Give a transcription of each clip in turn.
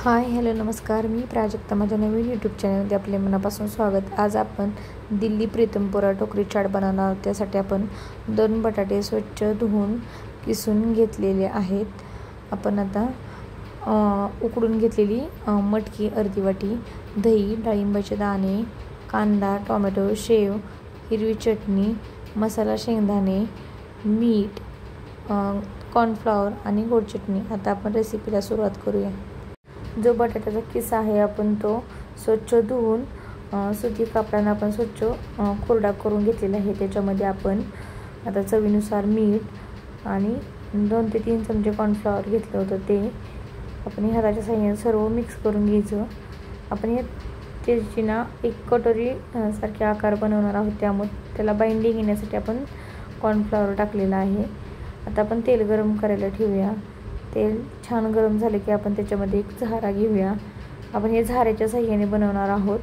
Hi hello नमस्कार, मी प्राजक्ता. माझ्या नवीन YouTube चॅनलमध्ये आपले मनापासून स्वागत. आज आपण दिल्ली प्रीतमपुरा टोकरी चाट बनवणार आहोत. त्यासाठी आपण 2 बटाटे स्वच्छ धुवून किसून घेतलेले आहेत. आपण आता उकडून घेतलेली मटकी अर्धी वाटी, दही, डाळिंबाचे दाणे, कांदा, टोमॅटो, शेव, हिरवी चटणी, मसाला शेंगदाणे, मीठ, कॉर्नफ्लॉवर आणि गोड चटणी. आता आपण रेसिपीला सुरुवात करूया. जो बटाट्याचा किस्सा आहे आपण तो स्वच्छ धुवून सुती कापडाने आपण स्वच्छ कोरडा करून घेतलेला आहे. त्याच्यामध्ये आपण आता चवीनुसार मीठ आणि 2 ते 3 चमचे कॉर्नफ्लॉवर घेतलं होतं. ते आपण हाताच्या साहाय्याने सर्व मिक्स करून घ्यायचं. आपण हे त्याची ना एक कटोरी सारखे आकार बनवणार आहोत. त्यामुळे त्याला बाइंडिंग येण्यासाठी आपण कॉर्नफ्लॉवर टाकलेला आहे. आता आपण तेल गरम करायला ठेवूया. तेल छान गरम झाले की आपण त्याच्यामध्ये एक झारा घेऊया. आपण हे झाऱ्याच्या साहाय्याने बनवणार आहोत,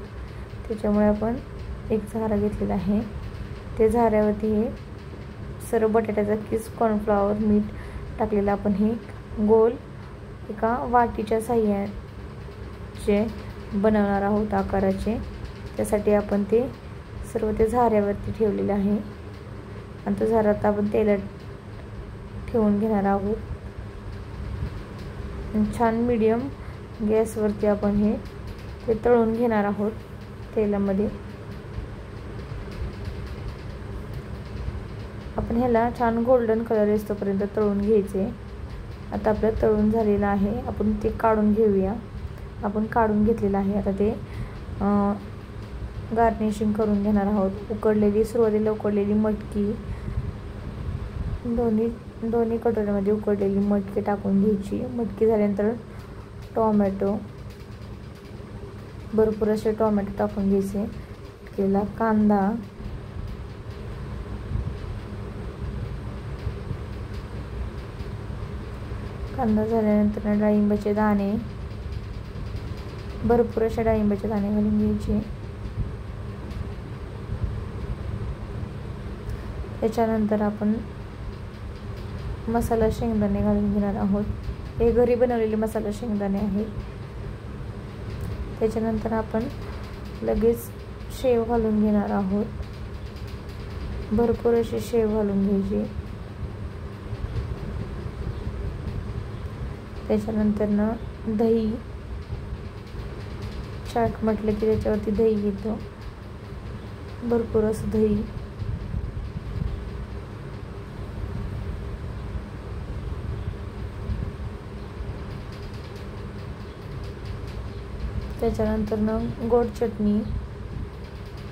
त्याच्यामुळे आपण एक झारा घेतलेला आहे. ते झाऱ्यावरती हे सर्व बटाट्याचा किस, कॉर्नफ्लॉवर, मीठ टाकलेलं आपण हे गोल एका वाटीच्या साहाय्याने बनवणार आहोत आकाराचे. त्यासाठी आपण ते सर्व ते झाऱ्यावरती ठेवलेलं आहे आणि तो झारा आता आपण तेलात ठेवून घेणार आहोत. छान मीडियम गॅसवरती आपण ते तळून घेणार आहोत तेलामध्ये. आपण ह्याला छान गोल्डन कलर येतोपर्यंत तळून घ्यायचे. आता आपलं तळून झालेलं आहे. आपण ते काढून घेऊया. आपण काढून घेतलेलं आहे. आता ते गार्निशिंग करून घेणार आहोत. सुरुवातीला उकडलेली मटकी दोन्ही कटोऱ्यामध्ये उकडलेली मटकी टाकून घ्यायची. मटकी झाल्यानंतर टोमॅटो, भरपूर असे टोमॅटो टाकून घ्यायचे. केला कांदा, झाल्यानंतर डाळिंबाचे दाणे, भरपूर असे डाळिंबाचे दाणे घालून घ्यायचे. त्याच्यानंतर आपण मसाला शेंगदाणे घालून घेणार आहोत. हे घरी बनवलेले मसाला शेंगदाणे आहेत. त्याच्यानंतर आपण लगेच शेव घालून घेणार आहोत. भरपूर असे शेव घालून घ्यायचे. त्याच्यानंतर दही, चाट म्हटलं की त्याच्यावरती दही घेतो. भरपूर असं दही. त्याच्यानंतर गोड चटणी,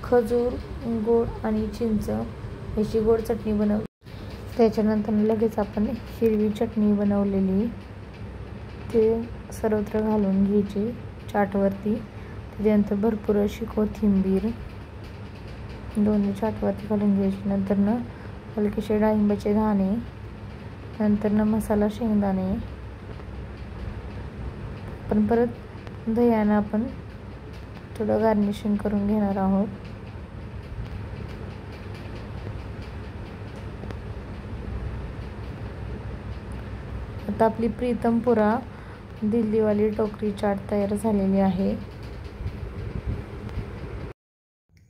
खजूर, गोड आणि चिंच याची गोड चटणी बनवली. त्याच्यानंतर लगेच आपण हिरवी चटणी बनवलेली ते सर्वत्र घालून घ्यायची चाटवरती. त्याच्यानंतर भरपूर अशी कोथिंबीर दोन्ही चाटवरती घालून घ्यायची. नंतर हलकेसे डाळिंबाचे दाणे, नंतर मसाला शेंगदाणे. पण परत दह्यानं आपण थोडं गार्निशिंग करून घेणार आहोत. आता आपली प्रीतमपुरा दिल्लीवाली टोकरी चाट तयार झालेली आहे.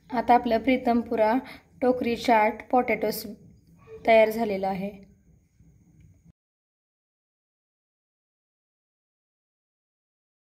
आता आपला प्रीतमपुरा टोकरी चाट पोटॅटो तयार झालेला आहे.